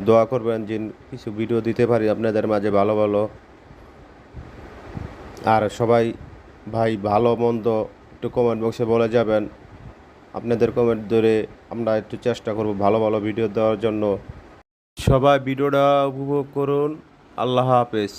দোয়া করবেন যে কিছু ভিডিও দিতে পারি আপনাদের মাঝে ভালো ভালো। আর সবাই ভাই ভালো মন্দ একটু কমেন্ট বক্সে বলে যাবেন। আপনাদের কমেন্ট ধরে আমরা একটু চেষ্টা করব ভালো ভালো ভিডিও দেওয়ার জন্য। সবাই ভিডিওটা উপভোগ করুন। আল্লাহ হাফেজ।